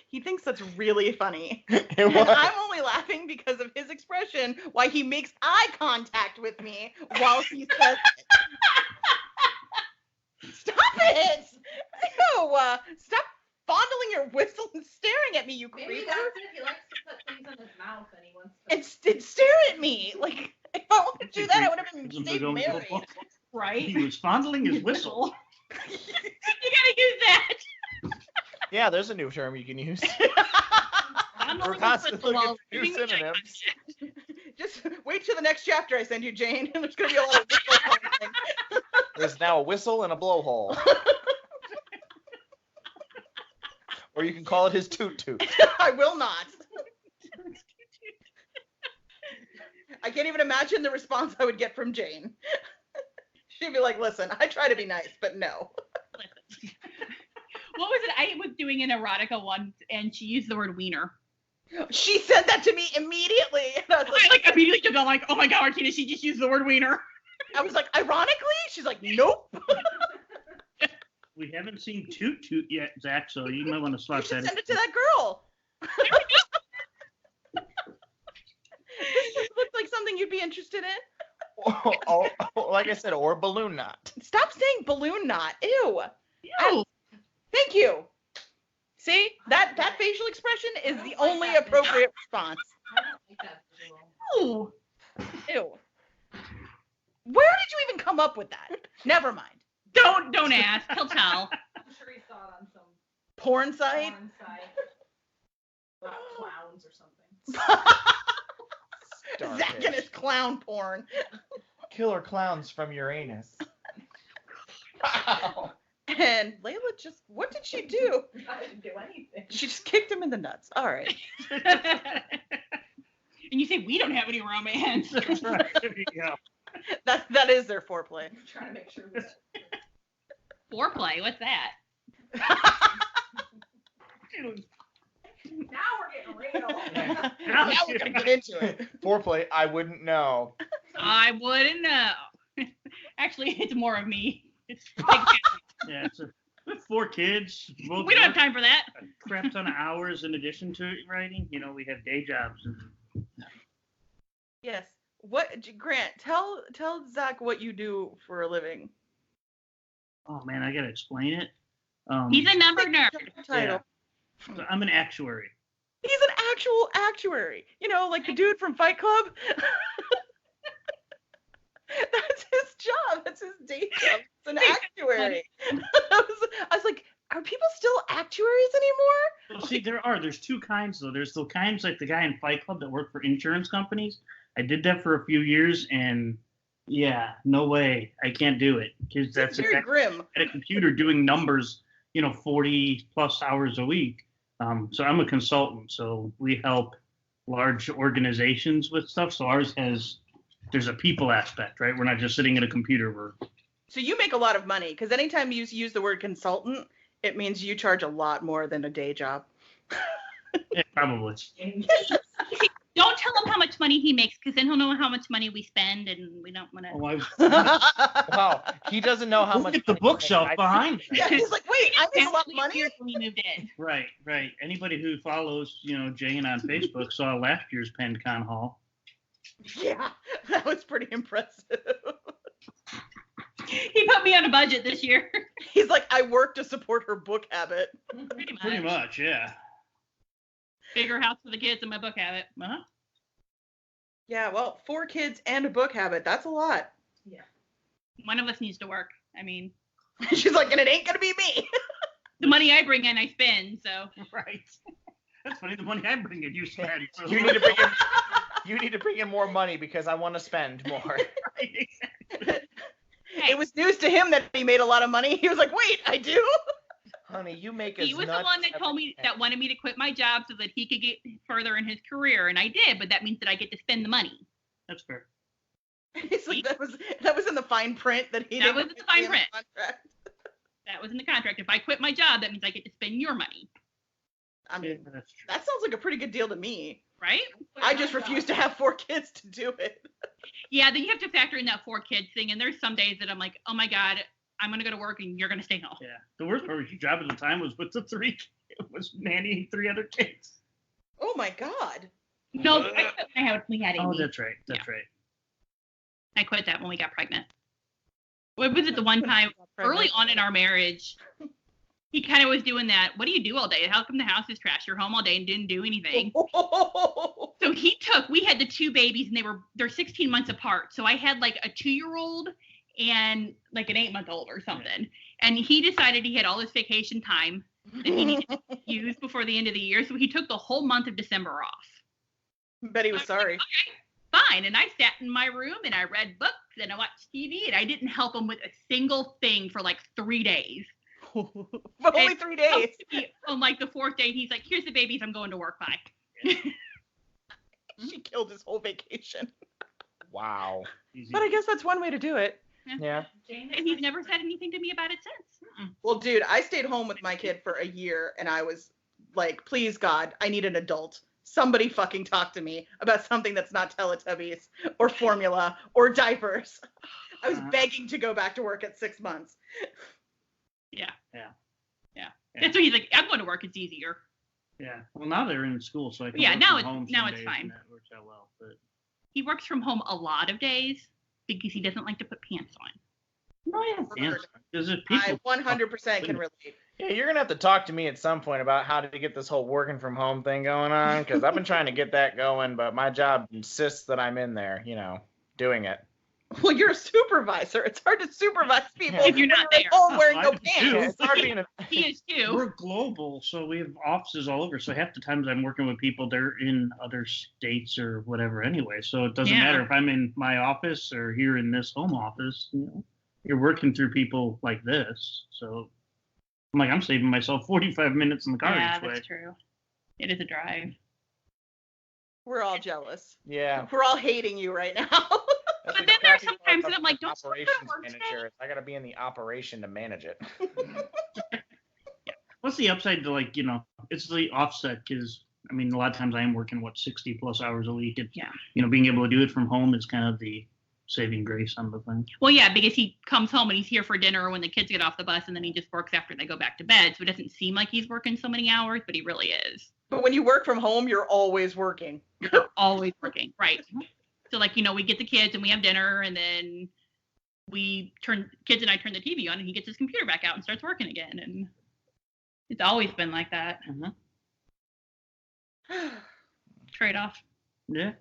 He thinks that's really funny. It And was. I'm only laughing because of his expression, why he makes eye contact with me while he says it. Stop it! Ew, stop fondling your whistle and staring at me, you Maybe creeper. that's it. He likes to put things in his mouth and he wants to. And stare at me. Like, if I wanted to do that, I would have been Gives him stayed the married. Right? He was fondling his whistle. You gotta use that. Yeah, there's a new term you can use. I'm We're only constantly whistle looking for new doing the synonyms. Just wait till the next chapter I send you, Jane, and there's going to be a lot of whistle fondling. There's now a whistle and a blowhole. Or you can call it his toot toot. I will not. I can't even imagine the response I would get from Jane. She'd be like, listen, I try to be nice, but no. What was it? I was doing an erotica once, and she used the word wiener. She said that to me immediately. And I was I immediately took out like, oh my god, Martina, she just used the word wiener. ironically? She's like, nope. We haven't seen Toot Toot yet, Zach, so you might want to You slot should that send in. it to that girl. This looks like something you'd be interested in. or, like I said, or balloon knot. Stop saying balloon knot. Ew. Ew. Thank you. See? That facial expression is the only appropriate response. I don't like that visual. Ew. Ew. Where did you even come up with that? Never mind. Don't ask. He'll tell. I'm sure he saw it on some Porn site? porn site. About clowns or something. Zach and his clown porn. Killer clowns from Uranus. Wow. And Layla what did she do? I didn't do anything. She just kicked him in the nuts. All right. And you say we don't have any romance. Right, there you go. That is their foreplay. I'm trying to make sure that. Foreplay, what's that? Now we're getting real. Yeah. Now we're gonna get into it. Foreplay, I wouldn't know. I wouldn't know. Actually, it's more of me. It's Yeah, it's 4 kids. Both we don't have work time for that. a crap ton of hours in addition to writing. You know, we have day jobs. And Yes. Grant, tell Zach what you do for a living. oh man, I gotta explain it. He's a number nerd. Title. So I'm an actuary. He's an actual actuary. You know, like the dude from Fight Club. That's his job. That's his day job. It's an actuary. I was like, are people still actuaries anymore? Well, see, there's 2 kinds though. There's the kinds like the guy in Fight Club that work for insurance companies. I did that for a few years, and yeah, no way, I can't do it because that's It's very grim. at a computer doing numbers, 40 plus hours a week. So I'm a consultant, so we help large organizations with stuff. So there's a people aspect, right? We're not just sitting at a computer. So you make a lot of money because anytime you use the word consultant, it means you charge a lot more than a day job. Yeah, probably. Don't tell him how much money he makes, because then he'll know how much money we spend, and we don't want to. Oh, Wow, he doesn't know how look much. at the money bookshelf I- behind. Yeah, he's like, wait, I make a lot of money? When we moved in. Right. Anybody who follows, Jane on Facebook saw last year's PennCon haul. Yeah, that was pretty impressive. He put me on a budget this year. He's like, I work to support her book habit. Pretty much, yeah. Bigger house for the kids and my book habit. Uh-huh. Yeah, well, 4 kids and a book habit. That's a lot. Yeah. One of us needs to work. I mean, She's like, and it ain't gonna be me. the money I bring in, I spend. So Right. That's funny. The money I bring in, you spend. You need to bring in. You need to bring in more money because I want to spend more. Right, exactly. It was news to him that he made a lot of money. He was like, wait, I do? Honey, you make us he was the nuts one that told me every that wanted me to quit my job so that he could get further in his career, and I did. But that means that I get to spend the money. That's fair. He's like, that was in the fine print that he That didn't was in the put fine in print. contract. That was in the contract. If I quit my job, that means I get to spend your money, I mean, Yeah, that's true. that sounds like a pretty good deal to me. right? I just refuse to have 4 kids to do it. Yeah, then you have to factor in that 4 kids thing. And there's some days that I'm like, oh my God, I'm going to go to work and you're going to stay home. Yeah. The worst part was your job at the time was with the 3. It was nannying 3 other kids. Oh my God. No, I quit my house. We had Oh, Amy. that's right. That's right. I quit that when we got pregnant. What was it the one time early on in our marriage? He kind of was doing that. What do you do all day? How come the house is trash? You're home all day and didn't do anything. So we had the 2 babies and they're 16 months apart. So I had like a 2-year-old and like an 8-month-old or something. And he decided he had all this vacation time that he needed to use before the end of the year. So he took the whole month of December off. Bet he was sorry. Fine. And I sat in my room and I read books and I watched TV and I didn't help him with a single thing for like 3 days. But only 3 days. On like the 4th day, he's like, here's the babies. I'm going to work. Bye. She killed his whole vacation. Wow. Easy. But I guess that's one way to do it. Yeah. Jane And he's never said anything to me about it since. Well, dude, I stayed home with my kid for a year and I was like, please, God, I need an adult. Somebody fucking talk to me about something that's not Teletubbies or formula or diapers. I was begging to go back to work at 6 months. Yeah. Yeah. That's why he's like, I'm going to work. It's easier. Yeah. Well, now they're in school, so I can Yeah, work now from it's- home now some it's days, fine. and that works out well. But He works from home a lot of days because he doesn't like to put pants on. No, yeah, dance. Because if people, I 100% can relate. Yeah, you're gonna have to talk to me at some point about how to get this whole working from home thing going on, because I've been trying to get that going, but my job insists that I'm in there, doing it. Well, you're a supervisor. It's hard to supervise people If you're not at there. home wearing no I do. pants. Yeah, it's hard being He is too. we're global, so we have offices all over. So half the times I'm working with people, they're in other states or whatever anyway. So it doesn't Yeah. matter if I'm in my office or here in this home office. You're working through people like this. So I'm saving myself 45 minutes in the car Yeah, each way. that's true. It is a drive. We're all jealous. Yeah. We're all hating you right now. That's But the then there's crappy part sometimes about that I'm like, the don't you operations wanna work today? manager. I gotta be in the operation to manage it. What's the upside to it's the offset because a lot of times I am working 60 plus hours a week. Yeah. Being able to do it from home is kind of the saving grace on the thing. Well, yeah, because he comes home and he's here for dinner when the kids get off the bus, and then he just works after they go back to bed. So it doesn't seem like he's working so many hours, but he really is. But when you work from home, you're always working. You're always working, right? So we get the kids and we have dinner, and then kids and I turn the TV on, and he gets his computer back out and starts working again, and it's always been like that. Trade off. Yeah.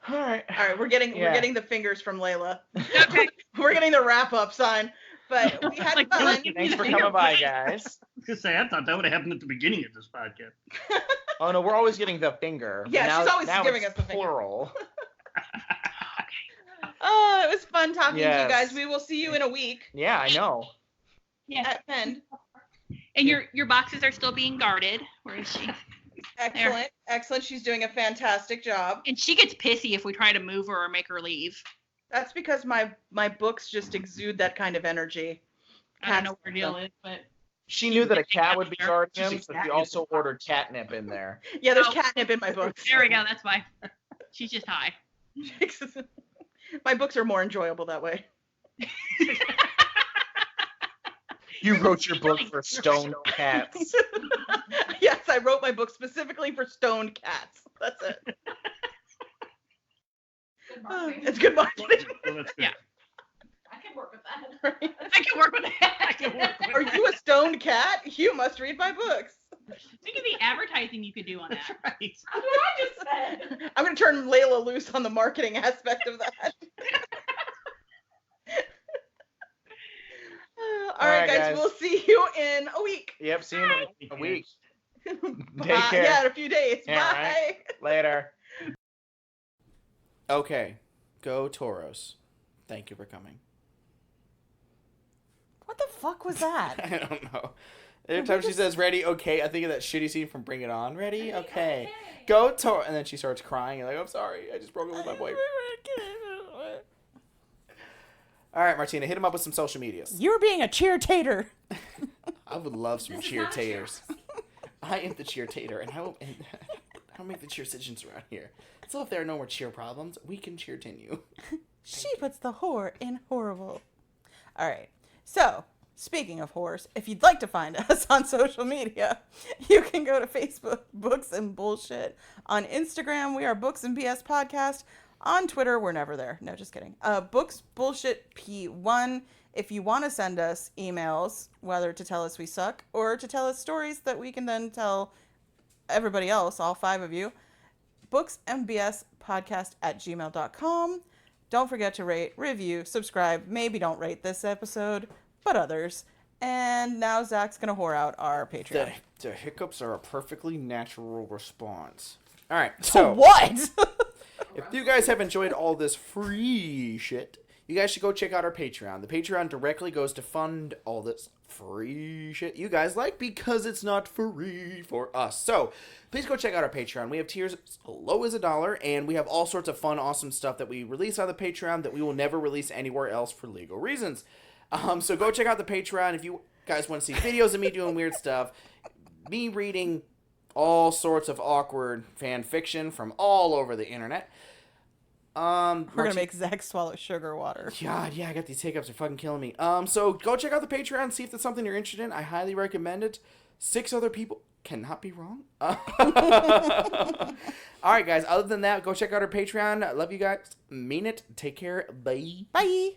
All right. All right, we're getting Yeah. the fingers from Layla. Okay. We're getting the wrap up sign. But we had Like, fun. Thanks for coming by, guys. I was gonna say I thought that would have happened at the beginning of this podcast. Oh no, we're always getting the finger. Yeah, Now- she's always now giving it's us the finger. plural. Oh, it was fun talking to you Yes. guys. We will see you in a week Yeah, I know. Yeah. at Penn. And your boxes are still being guarded. Where is she? Excellent. Excellent. She's doing a fantastic job. And she gets pissy if we try to move her or make her leave. That's because my books just exude that kind of energy. I don't know what her deal is, but She knew that a cat would be guarding him, She's so a she cat. also ordered catnip in there. Yeah, there's Oh. catnip in my books. there we go. That's why. She's just high. My books are more enjoyable that way. You wrote your book for stoned cats. Yes, I wrote my book specifically for stoned cats. That's it. Good marketing. It's good marketing. Well, that's good. Yeah. I can work with that. I can work with that. Are you a stoned cat? You must read my books. Think of the advertising you could do on that. Right. That's what I just said. I'm going to turn Layla loose on the marketing aspect of that. All right, guys, we'll see you in a week. Yep, see you in a week. Bye. Take care. Yeah, in a few days. Yeah, Bye. right. Later. Okay, go Toros. Thank you for coming. What the fuck was that? I don't know. Every time she says ready, okay, I think of that shitty scene from Bring It On. Ready, okay. Go Toros. And then she starts crying. Like, I'm sorry. I just broke up with my boyfriend. All right, Martina, hit him up with some social medias. You're being a cheer-tater. I would love some This is cheer not a cheer. taters. I am the cheer tater, and I don't make the cheer decisions around here. So if there are no more cheer problems, we can cheer continue. She puts the whore in horrible. All right. So, speaking of whores, if you'd like to find us on social media, you can go to Facebook, Books and Bullshit. On Instagram, we are Books and BS Podcast. On Twitter, we're never there. No, just kidding. Books Bullshit P1. If you want to send us emails, whether to tell us we suck or to tell us stories that we can then tell everybody else, all 5 of you, booksandbspodcast@gmail.com. Don't forget to rate, review, subscribe. Maybe don't rate this episode, but others. And now Zach's going to whore out our Patreon. The hiccups are a perfectly natural response. All right, so What? if you guys have enjoyed all this free shit, you guys should go check out our Patreon. The Patreon directly goes to fund all this free shit you guys like because it's not free for us. So please go check out our Patreon. We have tiers as low as $1, and we have all sorts of fun, awesome stuff that we release on the Patreon that we will never release anywhere else for legal reasons. So go check out the Patreon if you guys want to see videos of me doing weird stuff, me reading all sorts of awkward fan fiction from all over the internet. We're going to make Zach swallow sugar water. God, yeah, I got these hiccups. They're fucking killing me. So go check out the Patreon, see if that's something you're interested in. I highly recommend it. 6 other people cannot be wrong. All right, guys. Other than that, go check out our Patreon. I love you guys. Mean it. Take care. Bye. Bye.